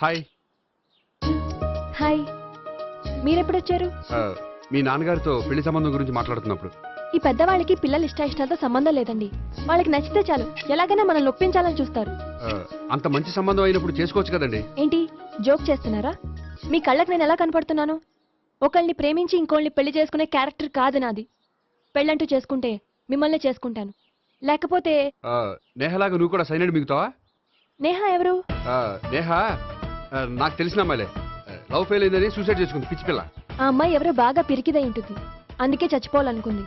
Hi. Hi, మీరెప్పుడొచ్చారు? మీ నాన్నగారితో పెళ్లి సంబంధం గురించి మాట్లాడుతున్నప్పుడు. ఈ పెద్దవాళ్ళకి పిల్లల ఇష్టాలతో సంబంధం లేదండి. వాళ్ళకి నచ్చితే చాలు, ఎలాగైనా మనల్ని ఒప్పించాలని చూస్తారు. అంత మంచి సంబంధం అయినప్పుడు చేసుకోవచ్చు కదండి. ఏంటి జోక్ చేస్తున్నారా? మీ కళ్ళకి నేను ఎలా కనపడుతున్నాను? ఒకళ్ళని ప్రేమించి ఇంకోళ్ళని పెళ్లి చేసుకునే క్యారెక్టర్ కాదు నాది. పెళ్ళంటూ చేసుకుంటే మిమ్మల్ని చేసుకుంటాను, లేకపోతే నేహలాగా నువ్వు కూడా సైనడ్ మిగుతావా? నేహ ఎవరు? నేహ నాకు తెలిసిన అమ్మాయిలే. లవ్ ఫెయిల్ అయిందని సూసైడ్ చేసుకుంది, పిచ్చి పిల్ల. ఆ అమ్మాయి ఎవరో బాగా పిరికిదై ఉంటుంది, అందుకే చచ్చిపోవాలనుకుంది.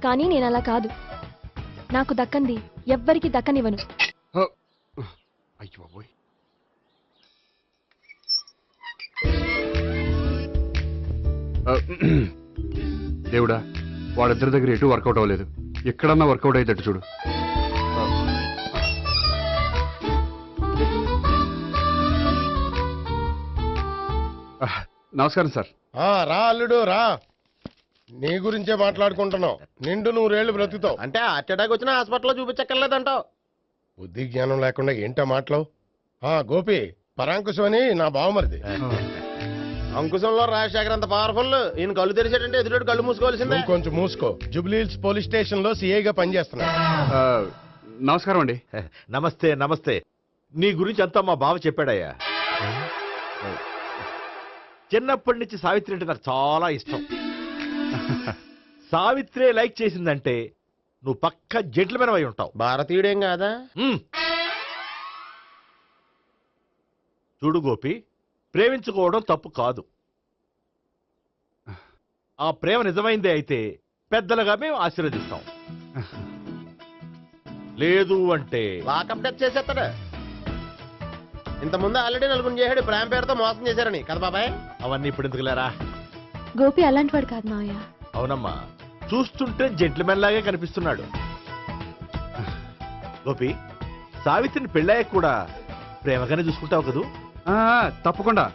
కానీ నేను అలా కాదు. నాకు దక్కంది ఎవ్వరికి దక్కనివ్వను. అయ్యో బాబోయ్. దేవుడా, వాళ్ళిద్దరి దగ్గర ఎటు వర్కౌట్ అవ్వలేదు. ఎక్కడన్నా వర్కౌట్ అయ్యేటట్టు చూడు. నమస్కారం సార్. రా అల్లుడు రా. నీ గురించే మాట్లాడుకుంటున్నావు. నిండు 100 ఏళ్ళు బ్రతుకుతావు అంటే హార్ట్ అటాక్ వచ్చినా హాస్పిటల్లో చూపించక్కర్లేదంటావు. బుద్ధి జ్ఞానం లేకుండా ఏంటో మాటలు. గోపి, పరాంకుశం అని నా బావమరిది. అంకుశంలో రాజశేఖర్ అంత పవర్ఫుల్. ఈయన కళ్ళు తెరిచాడంటే ఎదురు కళ్ళు మూసుకోవాల్సిందే. నువ్వు కొంచెం మూసుకో. జూబ్లీహిల్స్ పోలీస్ స్టేషన్ లో సిఐగా పనిచేస్తున్నా. నమస్కారం అండి. నమస్తే నమస్తే. నీ గురించి అంతా మా బావ చెప్పాడయ్యా. చిన్నప్పటి నుంచి సావిత్రి అంటే నాకు చాలా ఇష్టం. సావిత్రే లైక్ చేసిందంటే నువ్వు పక్క జెంట్లమెన్ అయి ఉంటావు. భారతీయుడేం కాదా? చూడు గోపి, ప్రేమించుకోవడం తప్పు కాదు. ఆ ప్రేమ నిజమైందే అయితే పెద్దలుగా మేము ఆశీర్వదిస్తాం. లేదు అంటే లాకప్ డెత్ చేసేస్తాడు. ఇంతకుముందు ఆల్రెడీ నలుగురు చేశాడు ప్రేమ పేరుతో మోసం చేశారని కదా బాబాయ్. అవన్నీ ఇప్పుడు ఎందుకులేరా. గోపి అలాంటి వాడు కాదు మావయ్య. అవునమ్మా, చూస్తుంటే జెంట్లమెన్ లాగే కనిపిస్తున్నాడు. గోపి, సావిత్రిని పెళ్ళాక కూడా ప్రేమగానే చూసుకుంటావు కదూ? తప్పకుండా.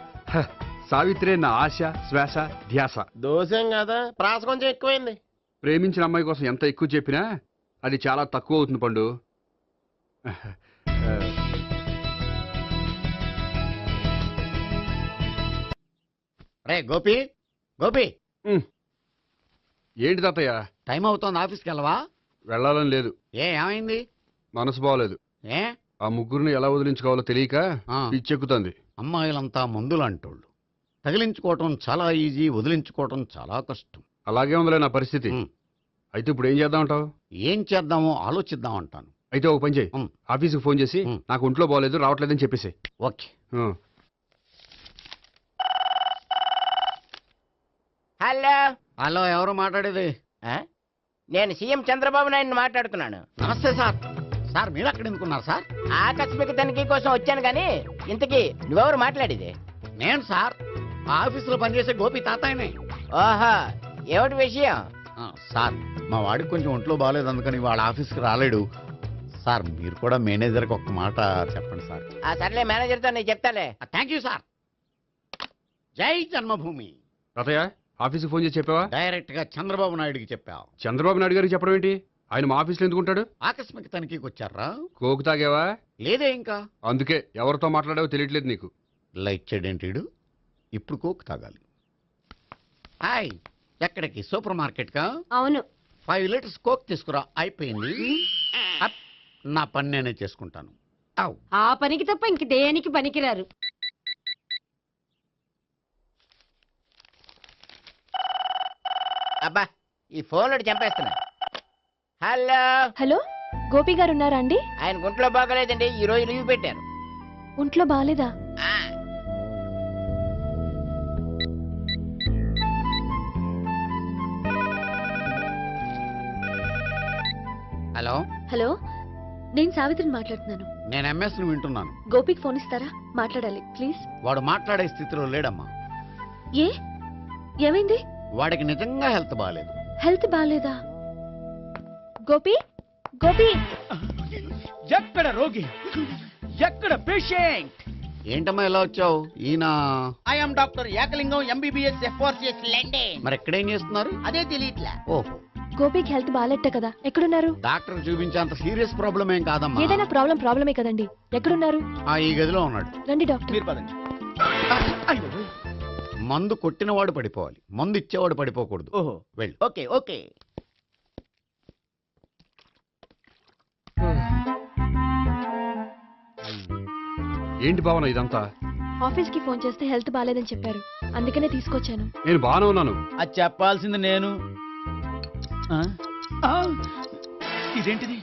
సావిత్రే నా ఆశ, శ్వాస, ధ్యాస. దోషం కాదా, ప్రాస కొంచెం ఎక్కువైంది. ప్రేమించిన అమ్మాయి కోసం ఎంత ఎక్కువ చెప్పినా అది చాలా తక్కువ అవుతుంది పండు. రే గోపి, గోపి ఏంటి తాతయ్య? టైం అవుతోంది, ఆఫీస్కి వెళ్ళవా? వెళ్ళాలని లేదు. ఏమైంది? మనసు బాగోలేదు. ఏ ఆ ముగ్గురిని ఎలా వదిలించుకోవాలో తెలియక పిచ్చెక్కుతుంది. అమ్మాయిలంతా మందులాంటోళ్ళు. తగిలించుకోవటం చాలా ఈజీ, వదిలించుకోవటం చాలా కష్టం. అలాగే ఉందిలే నా పరిస్థితి. అయితే ఇప్పుడు ఏం చేద్దామంటావు? ఏం చేద్దామో ఆలోచిద్దాం అంటాను. అయితే ఒక పని చేయి, ఆఫీస్కి ఫోన్ చేసి నాకు ఒంట్లో బాగోలేదు రావట్లేదని చెప్పేసి. ఓకే. హలో హలో, ఎవరు మాట్లాడేది? నేను సీఎం చంద్రబాబు నాయుడు మాట్లాడుతున్నాను. నమస్తే సార్. సార్ మీరు అక్కడ ఎందుకున్నారు సార్? ఆకస్మిక తనిఖీ కోసం వచ్చాను కానీ ఇంతకీ నువ్వెవరు మాట్లాడేది? నేను సార్, ఆఫీసులో పనిచేసే గోపి తాతాయనే. ఓహో, ఏమిటి విషయం? సార్, మా వాడికి కొంచెం ఒంట్లో బాగాలేదు, అందుకని వాళ్ళ ఆఫీస్కి రాలేడు. సార్ మీరు కూడా మేనేజర్కి ఒక మాట చెప్పండి సార్. సర్లే, మేనేజర్తో నేను చెప్తాలే. Thank you sir. జై జన్మభూమి. తాతయ్య, ఆఫీస్కి ఫోన్ చేసి చెప్పావా? డైరెక్ట్ గా చంద్రబాబు నాయుడుకి చెప్పావు. చంద్రబాబు నాయుడు గారికి చెప్పడం ఏంటి? ఆయన మా ఆఫీస్లో ఎందుకుంటాడు? ఆకస్మిక తనిఖీకి వచ్చారా? కోకు తాగావా? లేదే ఇంకా. అందుకే ఎవరితో మాట్లాడావో తెలియట్లేదు నీకు. లైక్ చేయడేంటిడు? ఇప్పుడు కోక్ తాగాలి. హాయ్, ఎక్కడికి? సూపర్ మార్కెట్ కా? అవును. 5 లీటర్స్ కోక్ తీసుకురా. అయిపోయింది. అప్, నా పని నేనే చేసుకుంటాను. ఆ పనికి తప్ప ఇంక దేనికి పనికిరారు. అబ్బా, ఈ ఫోన్ లో చంపేస్తున్నా. హలో హలో, గోపి గారు ఉన్నారా అండి? ఆయన గుంట్లో బాగలేదండి, ఈ రోజు లీవ్ పెట్టారు. ఒంట్లో బాగాలేదా? హలో హలో, నేను సావిత్రిని మాట్లాడుతున్నాను. నేను ఎంఎస్ ను వింటున్నాను. గోపికి ఫోన్ ఇస్తారా? మాట్లాడాలి ప్లీజ్. వాడు మాట్లాడే స్థితిలో లేడమ్మా. ఏ, ఏమైంది? వాడికి నిజంగా హెల్త్ బాగాలేదు. హెల్త్ బాగాలేదా? గోపి, గోపి. ఎక్కడ రోగి, ఎక్కడ పేషెంట్? ఏంటమ్మా ఎలా వచ్చావు? ఈయన I'm doctor Ekalingam, MBBS, FRCS London. మరి ఎక్కడేం చేస్తున్నారు? అదే తెలియట్లే. ఓహో, గోపికి హెల్త్ బాగాలెట్టే కదా, ఎక్కడున్నారు? డాక్టర్ చూపించేంత సీరియస్ ప్రాబ్లం ఏం కాదమ్మా. ఏదైనా ప్రాబ్లమే కదండి. ఎక్కడున్నారు? ఈ గదిలో ఉన్నాడు. రండి డాక్టర్. మీరు పదండి. అయ్యో. మందు కొట్టినవాడు పడిపోవాలి, మందు ఇచ్చేవాడు పడిపోకూడదు. ఓహో, వెళ్ళు. Okay okay. ఏంటి భావన ఇదంతా? ఆఫీస్ కి ఫోన్ చేస్తే హెల్త్ బాగాలేదని చెప్పారు, అందుకనే తీసుకొచ్చాను. నేను బాగానే ఉన్నాను. అది చెప్పాల్సింది నేను. ఆ? ఆ! ఇదేంటిది?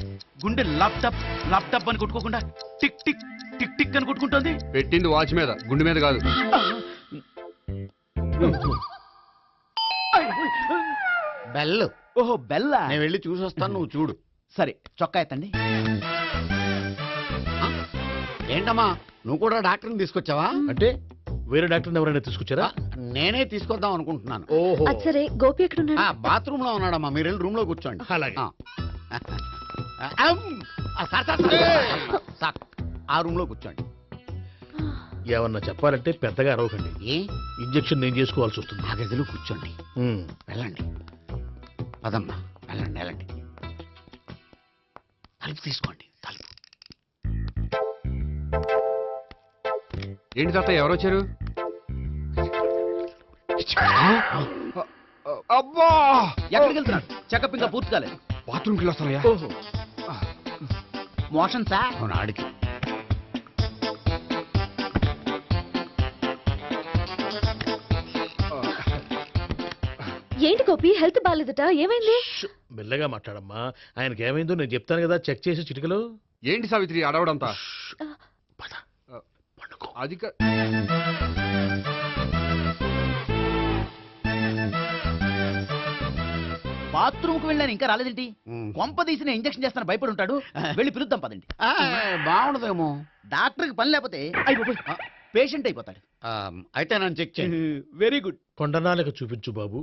గుండె లాప్టాప్ లాప్టాప్ అని కొట్టుకోకుండా టిక్ టిక్ టిక్ టిక్ అని కొట్టుకుంటోంది. పెట్టింది వాచ్ మీద, గుండె మీద కాదు. బెల్. ఓహో, బెల్లా. నేను వెళ్ళి చూసి వస్తాను, నువ్వు చూడు. సరే, చొక్కా ఎత్తండి. ఏంటమ్మా, నువ్వు కూడా డాక్టర్ని తీసుకొచ్చావా? అంటే వేరే డాక్టర్ని ఎవరైనా తీసుకొచ్చారా? నేనే తీసుకొద్దాం అనుకుంటున్నాను. ఓహో, అది సరే, గోపి ఎక్కడున్నాడు? బాత్రూమ్ లో ఉన్నాడమ్మా, మీరు వెళ్ళి రూమ్ లో కూర్చోండి. అలాగే. సార్, ఆ రూమ్ లో కూర్చోండి. ఏమన్నా చెప్పాలంటే పెద్దగా అరవకండి. ఏ ఇంజెక్షన్ నేను చేసుకోవాల్సి వస్తుంది. ఆ గదిలో కూర్చోండి. ఉమ్. వెళ్ళండి, పదమ్మా, వెళ్ళండి వెళ్ళండి. తలుపు తీసుకోండి, తలుపు. ఏంటి తాత, ఎవరు వచ్చారు? అబ్బా! ఎక్కడికి వెళ్తున్నాడు? చెకప్ ఇంకా పూర్తి కాలేదు. బాత్రూమ్కి వెళ్ళొస్తానయ్యా. ఓహో, మోషన్ సార్. అవును, ఆడికి. ఏంటి గోపి, హెల్త్ బాగాలేదట, ఏమైంది? మెల్లగా మాట్లాడమ్మా. ఆయనకి ఏమైందో నేను చెప్తాను కదా, చెక్ చేసి చిటికలో. ఏంటి సావిత్రి అడవడంతా? పద, పండుకో. అది బాత్రూమ్ కు వెళ్ళాను, ఇంకా రాలేదేంటి? ఉమ్. కొంప తీసిన ఇంజక్షన్ చేస్తాను భయపడి ఉంటాడు. వెళ్ళి పిలుద్దాం పదండి. బాగుండదేమో. డాక్టర్ కి పని లేకపోతే పేషెంట్ అయిపోతాడు. అయితే నన్ను చెక్ చేయండి. Very good. కొండనాలకు చూపించు బాబు.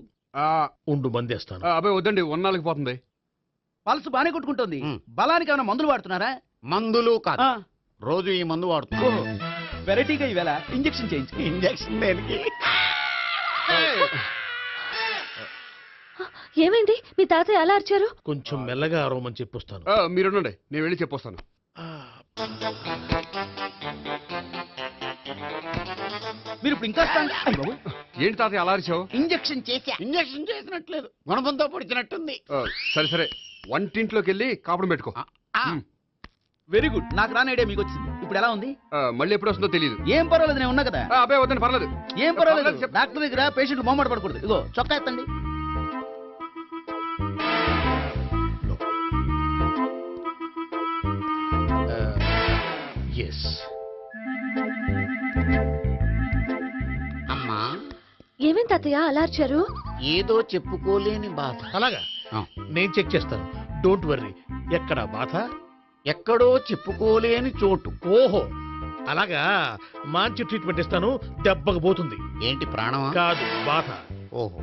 ఉండు, మందేస్తాను. అబ్బాయి వద్దండి, ఉన్నాళ్ళకి పోతుంది. పల్స్ బానే కొట్టుకుంటుంది. ఉమ్. బలానికి ఏమైనా మందులు వాడుతున్నారా? మందులు కాదు, రోజు ఈ మందు వాడుతున్నా. ఓహో, వెరైటీగా ఈవేళ ఇంజక్షన్ చేయించు. ఇంజక్షన్ దేనికి? ఏమైంది? మీ తాతయ్య ఎలా అరిచారు? కొంచెం మెల్లగా అరవమని చెప్పొస్తాను. మీరుండండి, నేను వెళ్ళి చెప్పొస్తాను. మీరు ఇప్పుడు ఇంకా ఏంటి తాతయ్య అలా అరిచావు? ఇంజక్షన్ చేశా. ఇంజక్షన్ చేసినట్లేదు, గుణపంతో పొడిచినట్టుంది. సరే సరే, వంటింట్లోకి వెళ్ళి కాపుడు పెట్టుకో. Very good. నాకు రాని ఐడియా మీకు వచ్చింది. ఇప్పుడు ఎలా ఉంది? మళ్ళీ ఎప్పుడు వస్తుందో తెలియదు. ఏం పర్వాలేదు, నేను ఉన్నా కదా. అబ్బాయి వద్దండి, పర్లేదు. ఏం పర్వాలేదు. చెప్పు. డాక్టర్ దగ్గర పేషెంట్ మొహమాట పడకూడదు. ఇగో చొక్కా ఎత్తండి. ఎస్. అమ్మా, ఏమేం తాతయ్య అలా అరిచారు? ఏదో చెప్పుకోలేని బాధ. అలాగా, నేను చెక్ చేస్తాను. Don't worry. ఎక్కడ బాధ? ఎక్కడో చెప్పుకోలేని చోటు. ఓహో, అలాగా. మంచి ట్రీట్మెంట్ ఇస్తాను, దెబ్బకు పోతుంది. ఏంటి, ప్రాణమా? కాదు, బాధ. ఓహో,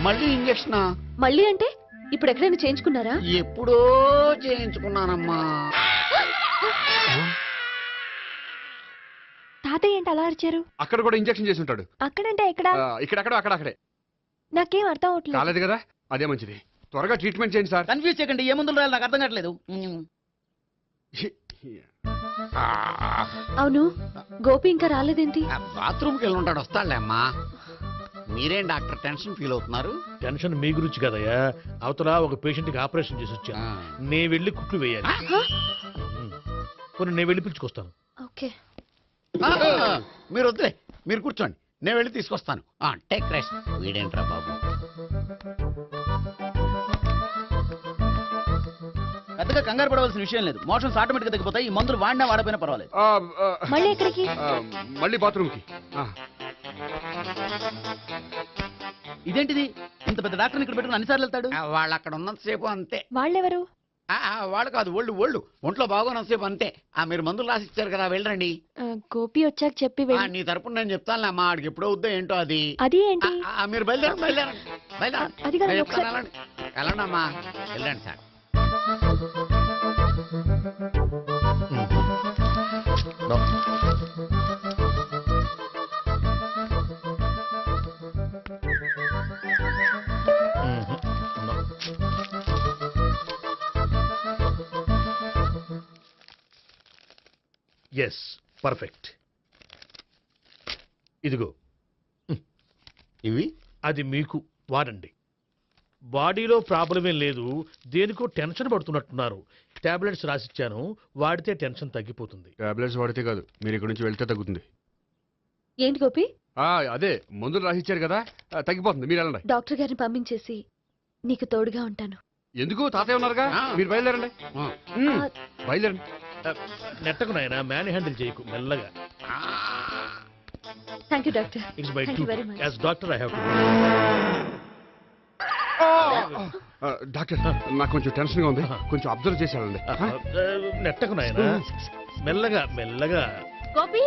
మళ్ళీ ఇంజక్షనా? మళ్ళీ అంటే ఇప్పుడు ఎక్కడైనా చేయించుకున్నారా? ఎప్పుడో చేయించుకున్నానమ్మా. తాతయ్య ఏంటి అలా అరిచారు? అక్కడ కూడా ఇంజక్షన్ చేసి ఉంటాడు. అక్కడంటే ఎక్కడ? ఇక్కడక్కడ అక్కడే. నాకేం అర్థం అవట్లేదు. కాలేదు కదా, అదే మంచిది. త్వరగా ట్రీట్మెంట్ చేయండి సార్. కన్ఫ్యూజ్ చేయకండి. ఏ మందులు రాయాలి నాకు అర్థం కావట్లేదు. అవును, గోపి ఇంకా రాలేదేంటి? బాత్రూమ్కి వెళ్ళి ఉంటాడు, వస్తాడులే అమ్మా. మీరేం డాక్టర్ టెన్షన్ ఫీల్ అవుతున్నారు? టెన్షన్ మీ గురించి కదయ్యా. అవతల ఒక పేషెంట్ కి ఆపరేషన్ చేసి వచ్చాను. నేను వెళ్ళి కుట్లు వేయాలి. నేను వెళ్ళి పిలుచుకొస్తాను. ఓకే, మీరు వద్దులే, మీరు కూర్చోండి, నేను వెళ్ళి తీసుకొస్తాను. Take rest. వీడేంట్రా బాబు, పెద్దగా కంగారు పడవలసిన విషయం లేదు. మోషన్స్ ఆటోమేటిక్ గా తగ్గిపోతాయి. ఈ మందులు వాడినా వాడపోయినా పర్వాలేదు. మళ్ళీ ఎక్కడికి? మళ్ళీ బాత్రూమ్కి. ఇదేంటిది? ఇంత పెద్ద డాక్టర్ ఇక్కడ పెట్టుకుని అన్నిసార్లు వెళ్తాడు? వాళ్ళు అక్కడ ఉన్నంతసేపు అంతే. వాళ్ళెవరు? వాళ్ళు కాదు, ఒళ్ళు ఒంట్లో బాగోనంతసేపు అంతే. మీరు మందులు రాసి ఇచ్చారు కదా, వెళ్ళండి. గోపి వచ్చాక చెప్పి నీ తరపున నేను చెప్తానులే అమ్మా, ఆడికి ఎప్పుడో వద్దో ఏంటో అది. అది ఏంటి? మీరు బయలుదేరండి. అది కాదు, నేను ఒకసారి- చెప్తాను, వెళ్ళండి అమ్మా, వెళ్ళండి సార్. Yes perfect. ఇదిగో ఇవి అది మీకు వాడండి. బాడీలో ప్రాబ్లం ఏం లేదు, దేనికో టెన్షన్ పడుతున్నట్టున్నారు. టాబ్లెట్స్ రాసిచ్చాను, వాడితే టెన్షన్ తగ్గిపోతుంది. టాబ్లెట్స్ వాడితే కాదు, మీరు ఇక్కడ నుంచి వెళ్తే తగ్గుతుంది. ఏంటి గోపి? అదే మందులు రాసిచ్చారు కదా, తగ్గిపోతుంది. మీరు వెళ్ళండి. డాక్టర్ గారిని పంపించేసి నీకు తోడుగా ఉంటాను. ఎందుకు? తాతయ్య ఉన్నారుగా, మీరు బయలుదేరండి. బయలుదేరండి. నెట్టకు నాయన, మ్యాన్ హ్యాండిల్ చేయకు, మెల్లగా. Thank you doctor. It's by Thank two. you very much. As doctor I have to. Doctor, నాకు కొంచెం టెన్షన్ గా ఉంది, కొంచెం అబ్జర్వ్ చేసేయాలండి. నెట్టకు నాయన, మెల్లగా మెల్లగా. గోపి,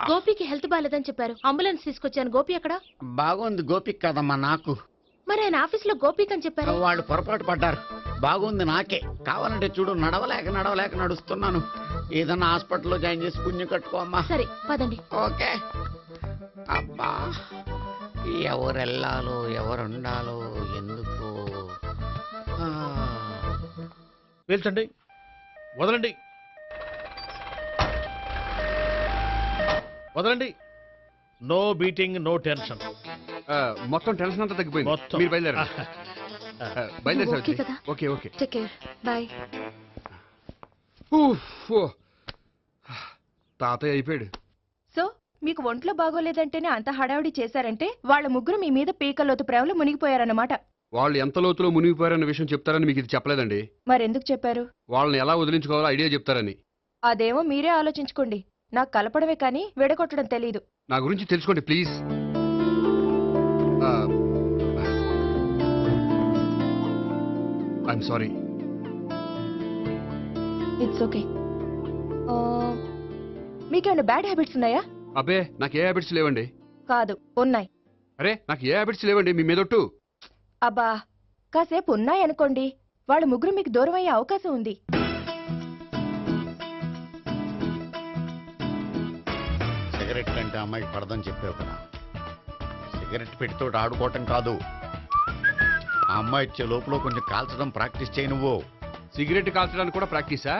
గోపికి హెల్త్ బాగాలేదని చెప్పారు, అంబులెన్స్ తీసుకొచ్చాను. గోపి అక్కడ? బాగుంది గోపిక్ కదమ్మా నాకు. మరి ఆయన ఆఫీస్ లో గోపిక్ అని చెప్పారు. వాళ్ళు పొరపాటు పడ్డారు. బాగుంది నాకే. కావాలంటే చూడు, నడవలేక నడుస్తున్నాను. ఏదన్నా హాస్పిటల్లో జాయిన్ చేసి పుణ్యం కట్టుకో అమ్మా. సరే పదండి. ఓకే. అబ్బా, ఎవరు వెళ్ళాలో ఎవరు ఉండాలో ఎందుకు. పేల్చండి, వదలండి, వదలండి. No beating, no tension. మొత్తం టెన్షన్ అంతా తగ్గిపోయింది. మొత్తం. మీరు బయలుదేరండి. బయలుదేరి ఓకే కదా? Okay okay. Take care, bye. తాతయ్య అయిపోయాడు. సో మీకు ఒంట్లో బాగోలేదంటేనే అంత హడావిడి చేశారంటే వాళ్ళ ముగ్గురు మీ మీద పీకలోతు ప్రేమలో మునిగిపోయారన్నమాట. వాళ్ళు ఎంత లోతులో మునిగిపోయారన్న విషయం చెప్తారని మీకు ఇది చెప్పలేదండి. మరెందుకు చెప్పారు? వాళ్ళని ఎలా వదిలించుకోవాలో ఐడియా చెప్తారని. అదేమో మీరే ఆలోచించుకోండి. నాకు కలపడమే కానీ విడగొట్టడం తెలీదు. నా గురించి తెలుసుకోండి please. I'm sorry. It's okay. మీకేమైనా బ్యాడ్ హ్యాబిట్స్ ఉన్నాయా? అబ్బే, నాకు ఏ హ్యాబిట్స్ లేవండి. కాదు, ఉన్నాయి. అరే, నాకు ఏ హ్యాబిట్స్ లేవండి, మీ మీదొట్టు. అబ్బా, కాసేపు ఉన్నాయనుకోండి, వాళ్ళ ముగ్గురు మీకు దూరం అయ్యే అవకాశం ఉంది. సిగరెట్ అంటే అమ్మాయికి పడదని చెప్పావు కదా. సిగరెట్ పెట్టితో ఆడుకోవటం కాదు, ఆ అమ్మాయి ఇచ్చే లోపల కొంచెం కాల్చడం ప్రాక్టీస్ చేయి నువ్వు. సిగరెట్ కాల్చడానికి కూడా ప్రాక్టీసా?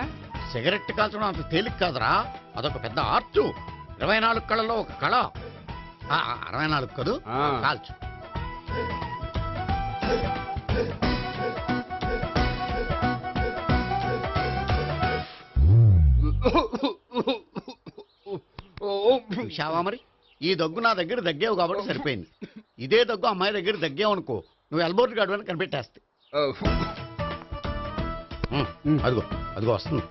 సిగరెట్ కాల్చడం అంత తేలిక కాదురా, అదొక పెద్ద ఆర్ట్. 24 కళలో ఒక కళ. 64 కదూ, కాల్చు. చూశావా మరి, ఈ దగ్గు నా దగ్గర దగ్గేవు కాబట్టి సరిపోయింది. ఇదే దగ్గు అమ్మాయి దగ్గర దగ్గేవు అనుకో, నువ్వు ఎల్బోర్డ్ గార్డు అని కనిపెట్టేస్తే. అదిగో అదిగో వస్తుంది.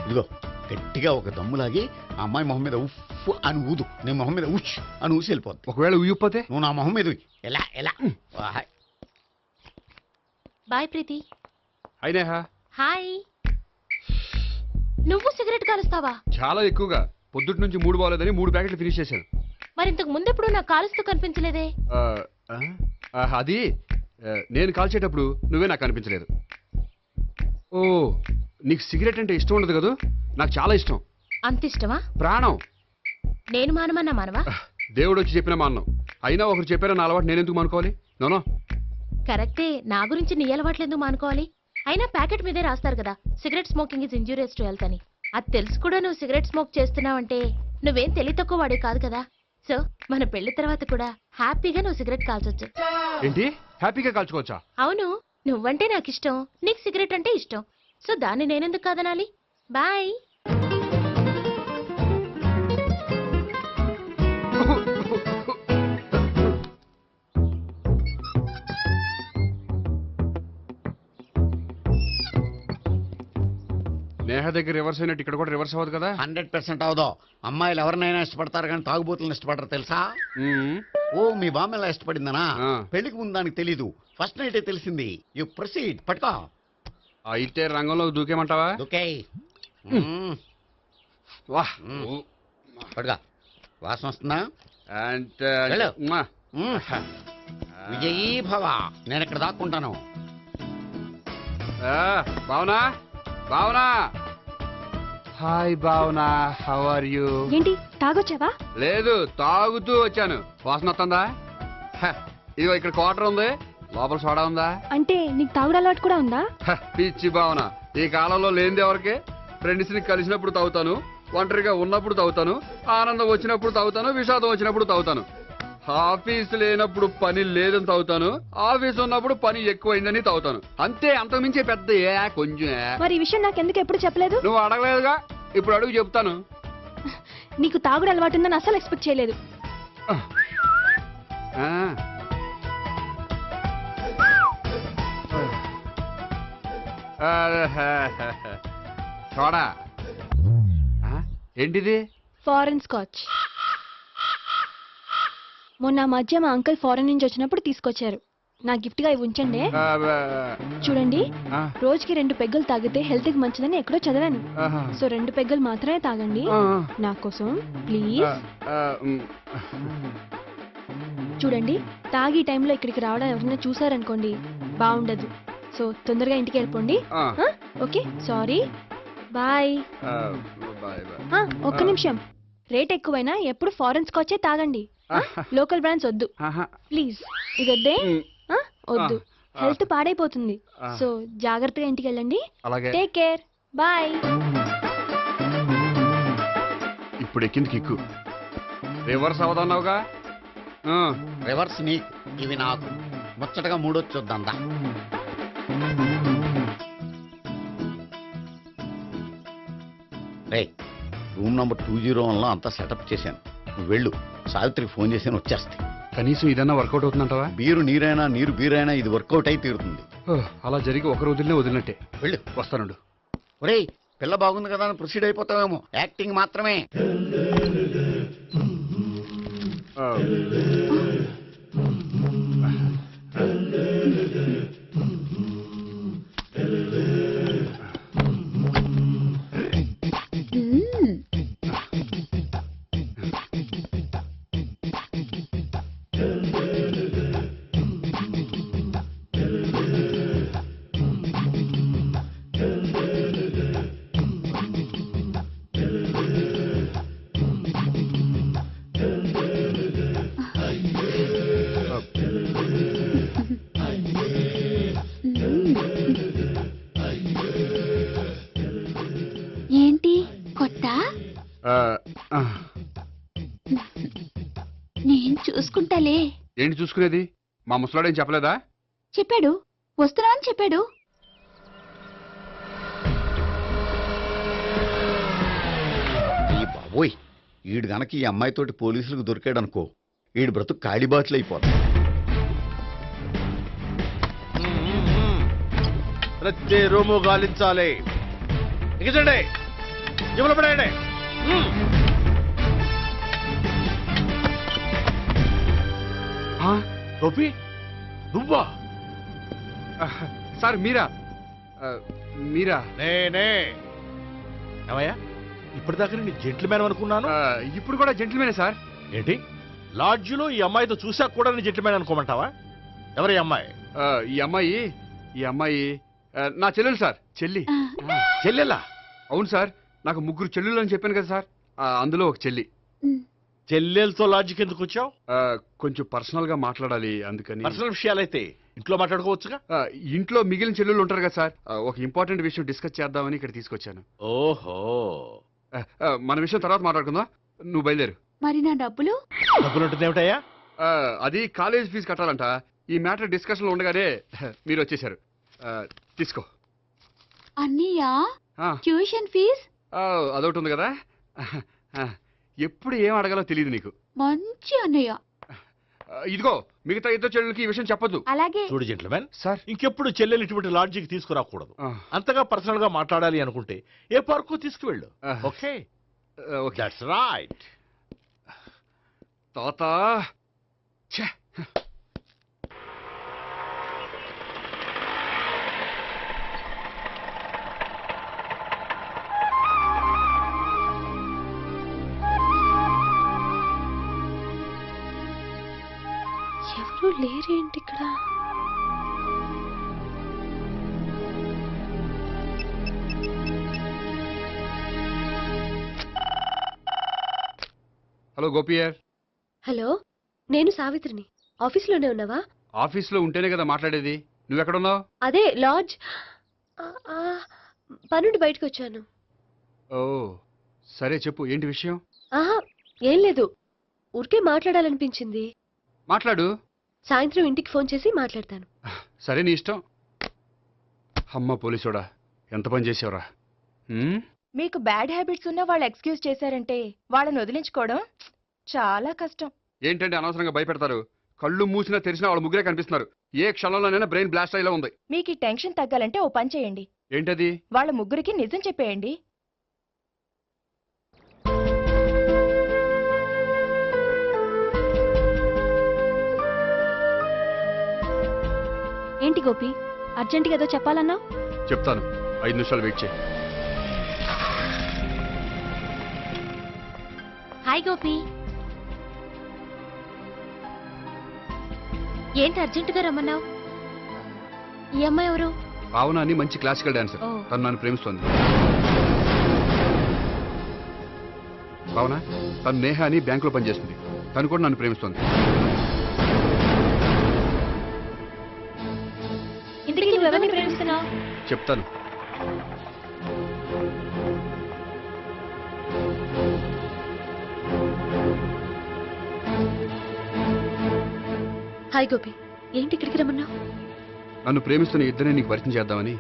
ఇదిగో గట్టిగా ఒక దమ్ములాగి ఆ అమ్మాయి మొహం మీద ఉఫ్ అని ఊదు, నీ మొహం మీద ఉచ్ అని ఊసి వెళ్ళిపోద్ది. ఒకవేళ ఊయకపోతే నువ్వు నా మొహం మీద ఎలా ఎలా. బాయ్ ప్రీతి. హాయ్ నేహా. హాయ్. నువ్వు సిగరెట్ కాలుస్తావా? చాలా ఎక్కువగా. పొద్దుటి నుంచి 3 బాగోలేదని 3 ప్యాకెట్లు ఫినిష్ చేశాను. మరి ఇంతకు ముందెప్పుడు నాకు కాలుస్తూ కనిపించలేదే? అది నేను కాల్చేటప్పుడు నువ్వే నాకు కనిపించలేదు. ఓ, నీకు సిగరెట్ అంటే ఇష్టం ఉండదు కదా? నాకు చాలా ఇష్టం. అంత ఇష్టమా? ప్రాణం. నేను మానమన్నా మానవా? దేవుడు వచ్చి చెప్పిన మానం. అయినా ఒకరు చెప్పారో నా అలవాటు నేనెందుకు మానుకోవాలి? నోనో. కరెక్టే, నా గురించి నీ అలవాట్లు ఎందుకు మానుకోవాలి? అయినా ప్యాకెట్ మీదే రాస్తారు కదా, cigarette smoking is injurious to health అని. అది తెలుసు కూడా నువ్వు సిగరెట్ స్మోక్ చేస్తున్నావంటే నువ్వేం తెలివి తక్కువ వాడే కాదు కదా. సో మన పెళ్లి తర్వాత కూడా హ్యాపీగా నువ్వు సిగరెట్ కాల్చొచ్చు. ఏంటి? హ్యాపీగా కాల్చుకోవచ్చా? అవును, నువ్వంటే నాకు ఇష్టం, నీకు సిగరెట్ అంటే ఇష్టం. సో దాన్ని నేనెందుకు కాదనాలి? బాయ్. నేహ దగ్గర రివర్స్ అయినట్టు ఇక్కడ కూడా రివర్స్ అవ్వదు కదా? 100% అవదో. అమ్మాయిలు ఎవరినైనా ఇష్టపడతారు కానీ తాగుబోతులను ఇష్టపడరు తెలుసా? ఓ, మీ బామ్మ ఎలా ఇష్టపడిందనా? పెళ్లికి ముందు దానికి తెలీదు, ఫస్ట్ నైట్ తెలిసింది. You proceed. పట్టుకో. అయితే రంగంలో దూకేమంటావా? దూకే. వాహ్, పట్టుకో. వాసన వస్తుందా? వెళ్ళు. విజయీ భవ. నేను ఇక్కడ దాక్కుంటాను. Bhavana, Bhavana. Hi Bhavana, how are you? ఏంటి, తాగొచ్చావా? లేదు, తాగుతూ వచ్చాను. వాసన వస్తుందా? ఇదిగో ఇక్కడ క్వార్టర్ ఉంది, లోపల సోడా ఉందా? అంటే నీకు తాగుడు అలవాటు కూడా ఉందా? పిచ్చి భావన, ఈ కాలంలో లేనిది ఎవరికి? ఫ్రెండ్స్ ని కలిసినప్పుడు తాగుతాను, ఒంటరిగా ఉన్నప్పుడు తాగుతాను, ఆనందం వచ్చినప్పుడు తాగుతాను, విషాదం వచ్చినప్పుడు తాగుతాను. ఆఫీస్ లేనప్పుడు పని లేదని తాగుతాను, ఆఫీస్ ఉన్నప్పుడు పని ఎక్కువైందని తాగుతాను. అంతే, అంతకుమించే పెద్ద కొంచెం. మరి ఈ విషయం నాకెందుకు ఎప్పుడు చెప్పలేదు? నువ్వు అడగలేదుగా, ఇప్పుడు అడుగు చెప్తాను. నీకు తాగుడు అలవాటు ఉందని అసలు ఎక్స్పెక్ట్ చేయలేదు. చూడా ఏంటిది? Foreign scotch. మొన్న మధ్య మా అంకుల్ ఫారెన్ నుంచి వచ్చినప్పుడు తీసుకొచ్చారు. నా గిఫ్ట్ గా ఇవి ఉంచండి. చూడండి, రోజుకి 2 పెగ్గులు తాగితే హెల్త్ కి మంచిదని ఎక్కడో చదివాను. సో 2 పెగ్గులు మాత్రమే తాగండి నా కోసం ప్లీజ్. చూడండి, తాగి టైంలో ఇక్కడికి రావడం ఎవరైనా చూసారనుకోండి బాగుండదు. సో తొందరగా ఇంటికి వెళ్ళిపోండి. Okay, sorry, bye. ఒక్క నిమిషం, రేట్ ఎక్కువైనా ఎప్పుడు ఫారెన్ స్కాచే తాగండి. లోకల్ బ్రాండ్స్ వద్దు ప్లీజ్. ఇది వద్దే, వద్దు, హెల్త్ పాడైపోతుంది. సో జాగ్రత్తగా ఇంటికి వెళ్ళండి. Take care, bye. ఇప్పుడు ఎక్కింది కిక్కు. రివర్స్ అవదన్నావుగా. రివర్స్ నీకు, ఇవి నాకు. ముచ్చటగా మూడొచ్చు చూద్దాందా. రే, రూమ్ నంబర్ 201లో అంతా సెటప్ చేశాను. నువ్వు వెళ్ళు, సావిత్రికి ఫోన్ చేశాను, వచ్చేస్తే. కనీసం ఇదన్నా వర్కౌట్ అవుతుందంటావా? బీరు నీరైనా, నీరు బీరైనా ఇది వర్కౌట్ అయి తీరుతుంది. అలా జరిగి ఒక రోజులనే వదిలినట్టే. వెళ్ళు, వస్తానుండు. ఒరేయ్, పిల్ల బాగుంది కదా అని ప్రొసీడ్ అయిపోతావేమో. యాక్టింగ్ మాత్రమే. ఏంటి కొత్త? నేను చూసుకుంటాలే. ఏంటి చూసుకునేది? మా ముసలాడేం చెప్పలేదా? చెప్పాడు, వస్తున్నా అని చెప్పాడు. ఈ బాబోయ్, ఈడు గనక ఈ అమ్మాయితోటి పోలీసులకు దొరికాడనుకో, ఈడు బ్రతుకు కాళీబాట్లు అయిపోతుంది. ప్రతి రూము గాలించాలి. ఎగచండి, జబ్బులు పడేయండి. గోపి, నువ్వా? సార్ మీరా? మీరా? నేనే. ఏమయ్యా, ఇప్పటిదాకా నేను జెంట్లమ్యాన్ అనుకున్నాను. ఇప్పుడు కూడా జెంట్లమేనే సార్. ఏంటి, లాడ్జిలో ఈ అమ్మాయితో చూసాక కూడా నేను జెంట్లమ్యాన్ అనుకోమంటావా? ఎవరి అమ్మాయి? ఈ అమ్మాయి నా చెల్లెలు సార్. చెల్లెలా? అవును సార్, నాకు 3 చెల్లెలు అని చెప్పాను కదా సార్, అందులో ఒక చెల్లి. చెల్లెలతో లాడ్జికి ఎందుకు వచ్చావు? కొంచెం పర్సనల్ గా మాట్లాడాలి, అందుకని. పర్సనల్ విషయాలైతే ఇంట్లో మాట్లాడుకోవచ్చుగా. ఇంట్లో మిగిలిన చెల్లెలు ఉంటారు కదా సార్, ఒక ఇంపార్టెంట్ విషయం డిస్కస్ చేద్దామని ఇక్కడ తీసుకొచ్చాను. ఓహో, మన విషయం తర్వాత మాట్లాడుకుందాం, నువ్వు బయలుదేరు. మరి నా డబ్బులు? డబ్బులు ఉంటుంది ఏమిటయ్యా? అది కాలేజ్ ఫీజు కట్టాలంట. ఈ మ్యాటర్ డిస్కషన్ లో ఉండగానే మీరు వచ్చేసారు. తీసుకో. అన్నయ్యా, ట్యూషన్ ఫీజ్? అదొకటి ఉంది కదా. ఎప్పుడు ఏం అడగాలో తెలియదు నీకు. మంచి అన్నయ్య. ఇదిగో, మిగతా 2 చెల్లెలకి ఈ విషయం చెప్పొద్దు. అలాగే. చూడు జెంట్లమెన్ సార్, ఇంకెప్పుడు చెల్లెలు ఇటువంటి లాడ్జికి తీసుకురాకూడదు. అంతగా పర్సనల్ గా మాట్లాడాలి అనుకుంటే ఏ పార్కు తీసుకువెళ్ళు. ఓకే? That's right. తాత ఎవరు లేరేంటి ఇక్కడ? హలో గోపియర్. హలో, నేను సావిత్రిని. ఆఫీస్లోనే ఉన్నావా? ఆఫీస్లో ఉంటేనే కదా మాట్లాడేది. నువ్వెక్కడున్నావు? అదే లాడ్జ్. పనుండి బయటకు వచ్చాను. ఓ సరే చెప్పు ఏంటి విషయం? ఆహా ఏం లేదు, ఊరికే మాట్లాడాలనిపించింది. మాట్లాడు. సాయంత్రం ఇంటికి ఫోన్ చేసి మాట్లాడతాను. సరే నీ ఇష్టం. అమ్మ పోలీసోడా, ఎంత పని చేసావురా. మీకు బ్యాడ్ హ్యాబిట్స్ ఉన్న వాళ్ళు ఎక్స్క్యూజ్ చేశారంటే వాళ్ళని వదిలించుకోవడం చాలా కష్టం. ఏంటంటే అనవసరంగా భయపెడతారు. కళ్ళు మూసినా తెరిచినా వాళ్ళ ముగ్గురే కనిపిస్తున్నారు. ఏ క్షణంలోనైనా బ్రెయిన్ బ్లాస్ట్ అయ్యేలా ఉంది. మీకు ఈ టెన్షన్ తగ్గాలంటే ఓ పని చేయండి. ఏంటది? వాళ్ళ ముగ్గురికి నిజం చెప్పేయండి. ఏంటి గోపి, అర్జెంటుగా ఏదో చెప్పాలన్నా? చెప్తాను, 5 నిమిషాలు వెయిట్ చేయి. హాయ్ గోపి. ఏంటి అర్జెంటుగా రమ్మన్నావు? ఈ అమ్మాయి ఎవరు? భావన అని మంచి క్లాసికల్ డాన్సర్. ఓ. తను నన్ను ప్రేమిస్తోంది. భావన, తను నేహ అని బ్యాంకులో పనిచేస్తుంది. తను కూడా నన్ను ప్రేమిస్తోంది. ఇంతకీ నువ్వెవరిని ప్రేమిస్తున్నావు? చెప్తాను. హాయ్ గోపి, ఏంటి ఇక్కడికి రమ్మన్నావు? నన్ను ప్రేమిస్తున్న ఇద్దరిని నీకు పరిచయం చేద్దామని.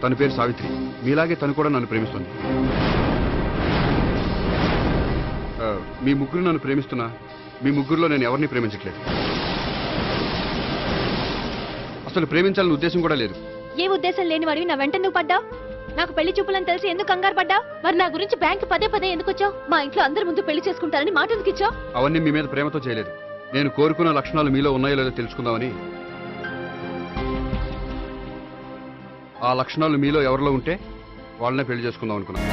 తన పేరు సావిత్రి. మీలాగే తను కూడా నన్ను ప్రేమిస్తుంది. మీ ముగ్గురు నన్ను ప్రేమిస్తున్నా మీ ముగ్గురులో నేను ఎవరిని ప్రేమించట్లేదు. అసలు ప్రేమించాలని ఉద్దేశం కూడా లేదు. ఏ ఉద్దేశం లేని వాడివి నా వెంట నువ్వు పడ్డావు? నాకు పెళ్లి చూపులని తెలిసి ఎందుకు కంగారు పడ్డావు? మరి నా గురించి బ్యాంక్ పదే పదే ఎందుకు వచ్చావు? మా ఇంట్లో అందరి ముందు పెళ్లి చేసుకుంటారని మాట ఎందుకు ఇచ్చావు? అవన్నీ మీ మీద ప్రేమతో చేయలేదు. నేను కోరుకున్న లక్షణాలు మీలో ఉన్నాయో లేదో తెలుసుకుందామని. ఆ లక్షణాలు మీలో ఎవరిలో ఉంటే వాళ్ళనే పెళ్లి చేసుకుందాం అనుకున్నాను.